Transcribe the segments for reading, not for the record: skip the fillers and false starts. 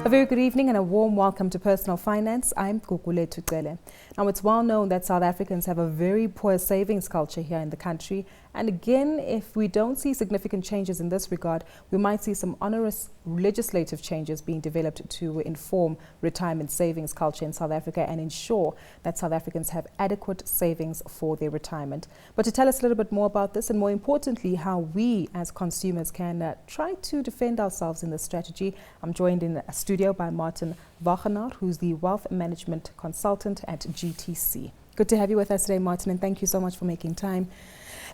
A very good evening and a warm welcome to Personal Finance. I'm Gugulethu Cele. Now, it's well known that South Africans have a very poor savings culture here in the country. And again, if we don't see significant changes in this regard, we might see some onerous legislative changes being developed to inform retirement savings culture in South Africa and ensure that South Africans have adequate savings for their retirement. But to tell us a little bit more about this and more importantly, how we as consumers can try to defend ourselves in this strategy, I'm joined in a studio by Martin Wagenaar, who's the Wealth Management Consultant at GTC. Good to have you with us today, Martin, and thank you so much for making time.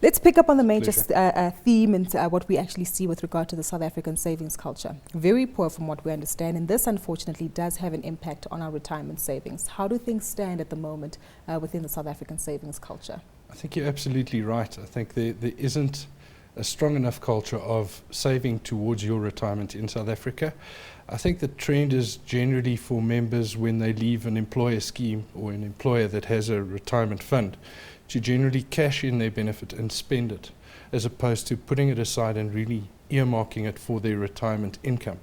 Let's pick up on the major theme and what we actually see with regard to the South African savings culture. Very poor from what we understand, and this unfortunately does have an impact on our retirement savings. How do things stand at the moment within the South African savings culture? I think you're absolutely right. I think there isn't a strong enough culture of saving towards your retirement in South Africa. I think the trend is generally for members when they leave an employer scheme or an employer that has a retirement fund to generally cash in their benefit and spend it, as opposed to putting it aside and really earmarking it for their retirement income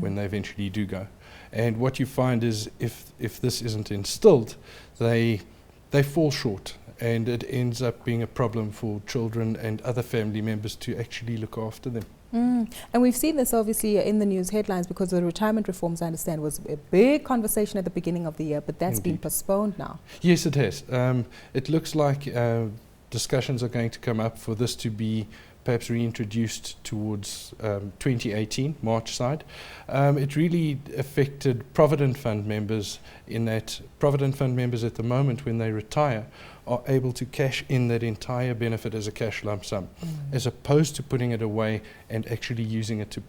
when they eventually do go. And what you find is if this isn't instilled, they fall short, and it ends up being a problem for children and other family members to actually look after them. And we've seen this obviously in the news headlines because the retirement reforms, I understand, was a big conversation at the beginning of the year, but that's been postponed now. Yes, it has. It looks like discussions are going to come up for this to be perhaps reintroduced towards 2018, March side. It really affected Provident Fund members in that Provident Fund members at the moment, when they retire, are able to cash in that entire benefit as a cash lump sum, as opposed to putting it away and actually using it to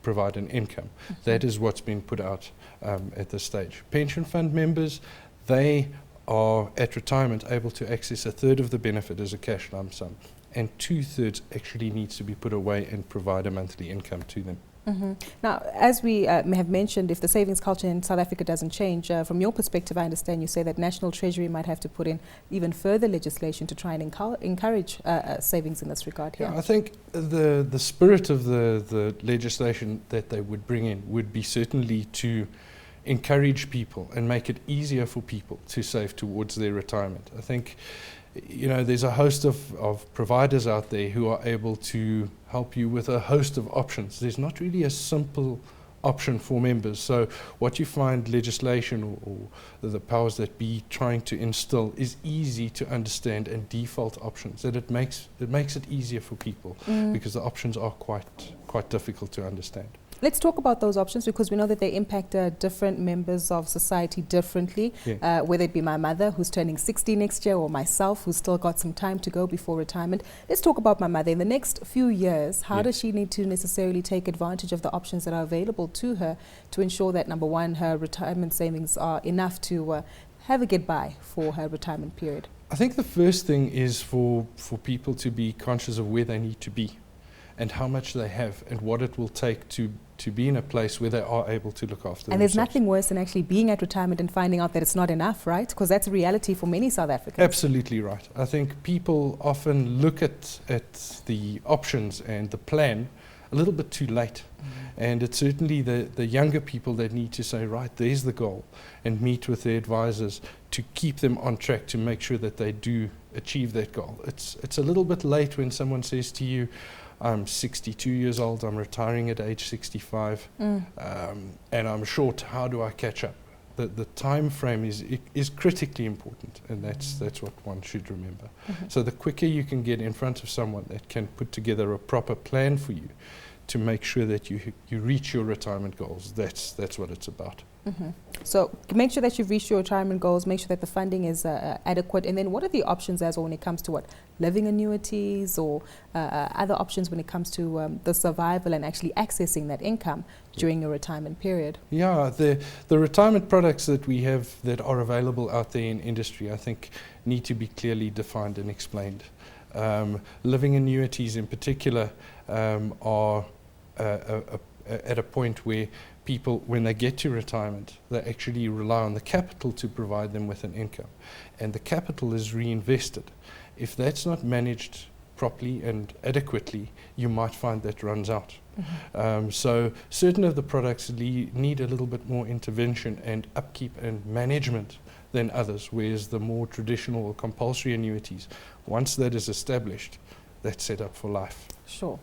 provide an income. That is what's been put out at this stage. Pension fund members, they are at retirement able to access a third of the benefit as a cash lump sum, and 2/3 actually needs to be put away and provide a monthly income to them. Now, as we have mentioned, if the savings culture in South Africa doesn't change, from your perspective, I understand you say that National Treasury might have to put in even further legislation to try and encourage savings in this regard here. Yeah, I think the spirit of the legislation that they would bring in would be certainly to encourage people and make it easier for people to save towards their retirement. I think, you know, there's a host of providers out there who are able to help you with a host of options. There's not really a simple option for members. So what you find legislation or the powers that be trying to instill is easy to understand and default options, that it makes it easier for people because the options are quite difficult to understand. Let's talk about those options, because we know that they impact different members of society differently, whether it be my mother who's turning 60 next year or myself who's still got some time to go before retirement. Let's talk about my mother. In the next few years, how does she need to necessarily take advantage of the options that are available to her to ensure that, number one, her retirement savings are enough to have a get by for her retirement period? I think the first thing is for people to be conscious of where they need to be and how much they have and what it will take to be in a place where they are able to look after themselves. And there's nothing worse than actually being at retirement and finding out that it's not enough, right? Because that's a reality for many South Africans. Absolutely right. I think people often look at the options and the plan a little bit too late. And it's certainly the younger people that need to say, right, there's the goal, and meet with their advisors to keep them on track to make sure that they do achieve that goal. It's a little bit late when someone says to you, I'm 62 years old, I'm retiring at age 65, and I'm short, how do I catch up? The time frame is critically important, and that's what one should remember. So the quicker you can get in front of someone that can put together a proper plan for you to make sure that you reach your retirement goals, that's what it's about. So make sure that you've reached your retirement goals, make sure that the funding is adequate, and then what are the options as well when it comes to living annuities or other options when it comes to the survival and actually accessing that income during your retirement period? Yeah, the retirement products that we have that are available out there in industry, I think, need to be clearly defined and explained. Living annuities in particular are at a point where people, when they get to retirement, they actually rely on the capital to provide them with an income. And the capital is reinvested. If that's not managed properly and adequately, you might find that runs out. So certain of the products need a little bit more intervention and upkeep and management than others, whereas the more traditional or compulsory annuities, once that is established, that's set up for life. Sure.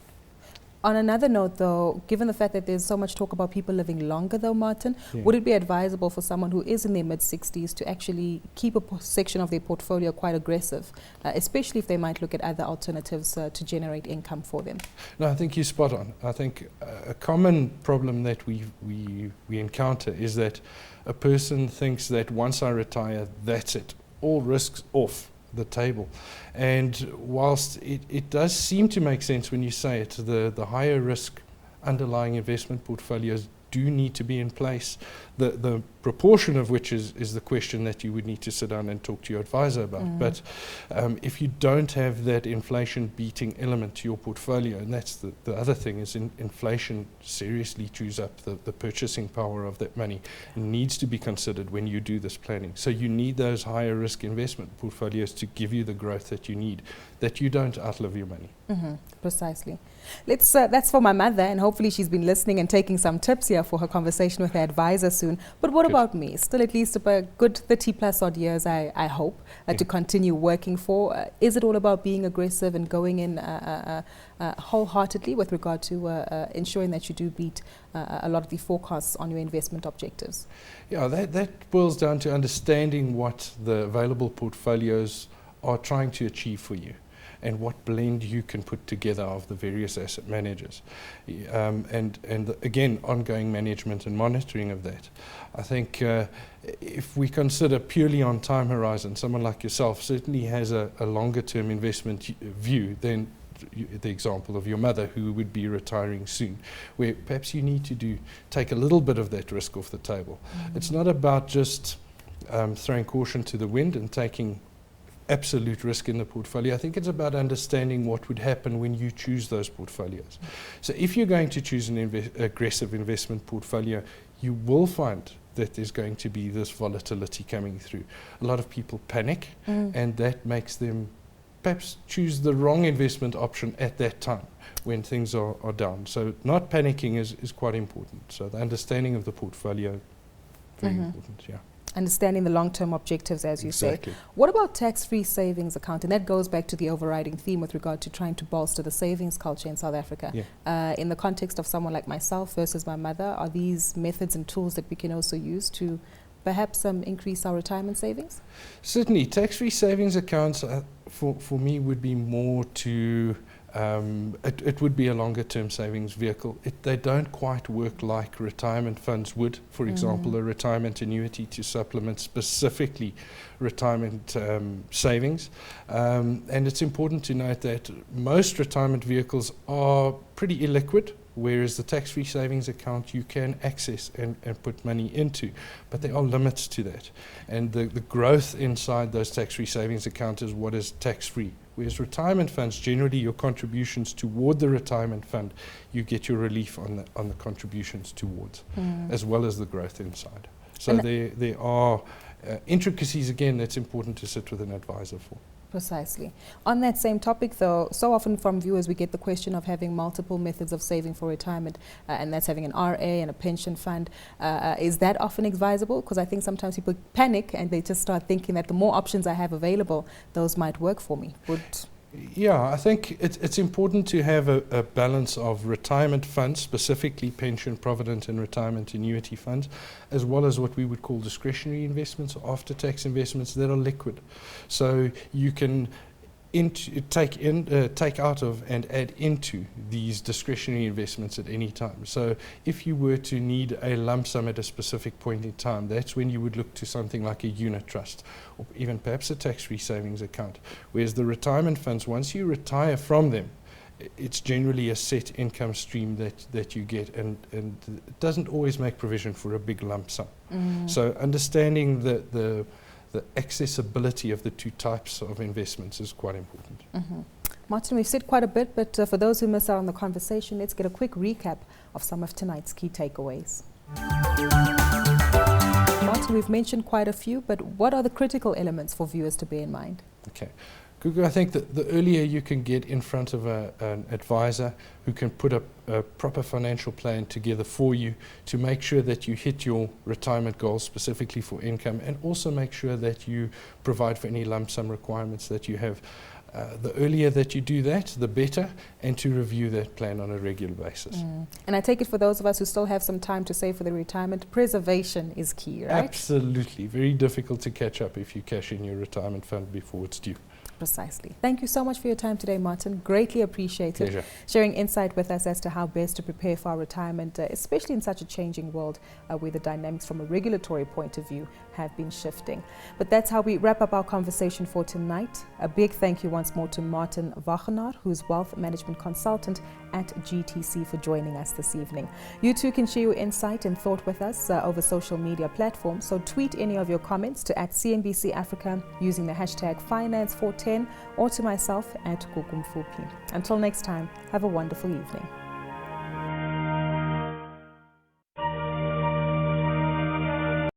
On another note, though, given the fact that there's so much talk about people living longer, though, Martin, would it be advisable for someone who is in their mid-60s to actually keep a section of their portfolio quite aggressive, especially if they might look at other alternatives to generate income for them? No, I think you're spot on. I think a common problem that we encounter is that a person thinks that once I retire, that's it, all risks off the table. And whilst it does seem to make sense when you say it, the higher risk underlying investment portfolios do need to be in place, the proportion of which is the question that you would need to sit down and talk to your advisor about. But if you don't have that inflation beating element to your portfolio, and that's the other thing, is inflation seriously chews up the purchasing power of that money. It needs to be considered when you do this planning. So you need those higher risk investment portfolios to give you the growth that you need, that you don't outlive your money. Precisely. That's for my mother, and hopefully she's been listening and taking some tips here for her conversation with her advisor soon. But what about me? Still at least a good 30 plus odd years, I hope, to continue working for. Is it all about being aggressive and going in wholeheartedly with regard to ensuring that you do beat a lot of the forecasts on your investment objectives? Yeah, that boils down to understanding what the available portfolios are trying to achieve for you, and what blend you can put together of the various asset managers. And again, ongoing management and monitoring of that. I think if we consider purely on time horizon, someone like yourself certainly has a longer term investment view than the example of your mother, who would be retiring soon, where perhaps you need to take a little bit of that risk off the table. It's not about just throwing caution to the wind and taking absolute risk in the portfolio. I think it's about understanding what would happen when you choose those portfolios. So if you're going to choose an aggressive investment portfolio, you will find that there's going to be this volatility coming through. A lot of people panic, and that makes them perhaps choose the wrong investment option at that time when things are down. So not panicking is quite important. So the understanding of the portfolio, very important, yeah. Understanding the long-term objectives, as you say. What about tax-free savings account? And that goes back to the overriding theme with regard to trying to bolster the savings culture in South Africa. In the context of someone like myself versus my mother, are these methods and tools that we can also use to perhaps increase our retirement savings? Certainly. Tax-free savings accounts for me would be more to it would be a longer term savings vehicle. They don't quite work like retirement funds would. For example, a retirement annuity to supplement specifically retirement savings. And it's important to note that most retirement vehicles are pretty illiquid, whereas the tax-free savings account you can access and put money into, but there are limits to that. And the growth inside those tax-free savings accounts is what is tax-free. Whereas retirement funds, generally your contributions toward the retirement fund, you get your relief on the contributions towards, as well as the growth inside. So there are intricacies, again, that's important to sit with an advisor for. Precisely. On that same topic, though, so often from viewers we get the question of having multiple methods of saving for retirement, and that's having an RA and a pension fund. Is that often advisable? Because I think sometimes people panic and they just start thinking that the more options I have available, those might work for me. Yeah, I think it's important to have a balance of retirement funds, specifically pension, provident and retirement annuity funds, as well as what we would call discretionary investments or after-tax investments that are liquid. So you can take out of and add into these discretionary investments at any time. So if you were to need a lump sum at a specific point in time, that's when you would look to something like a unit trust or even perhaps a tax-free savings account. Whereas the retirement funds, once you retire from them, it's generally a set income stream that you get, and it doesn't always make provision for a big lump sum. So understanding the accessibility of the two types of investments is quite important. Martin, we've said quite a bit, but for those who missed out on the conversation, let's get a quick recap of some of tonight's key takeaways. Martin, we've mentioned quite a few, but what are the critical elements for viewers to bear in mind? Okay. Gugu, I think that the earlier you can get in front of an advisor who can put a proper financial plan together for you to make sure that you hit your retirement goals specifically for income, and also make sure that you provide for any lump sum requirements that you have. The earlier that you do that, the better, and to review that plan on a regular basis. And I take it for those of us who still have some time to save for the retirement, preservation is key, right? Absolutely. Very difficult to catch up if you cash in your retirement fund before it's due. Precisely. Thank you so much for your time today, Martin. Greatly appreciated. Pleasure. Sharing insight with us as to how best to prepare for our retirement, especially in such a changing world where the dynamics from a regulatory point of view have been shifting. But that's how we wrap up our conversation for tonight. A big thank you once more to Martin Wagenaar, who's Wealth Management Consultant at GTC, for joining us this evening. You too can share your insight and thought with us over social media platforms. So tweet any of your comments to @CNBC Africa using the hashtag Finance410, or to myself @Gugulethu. Until next time, have a wonderful evening.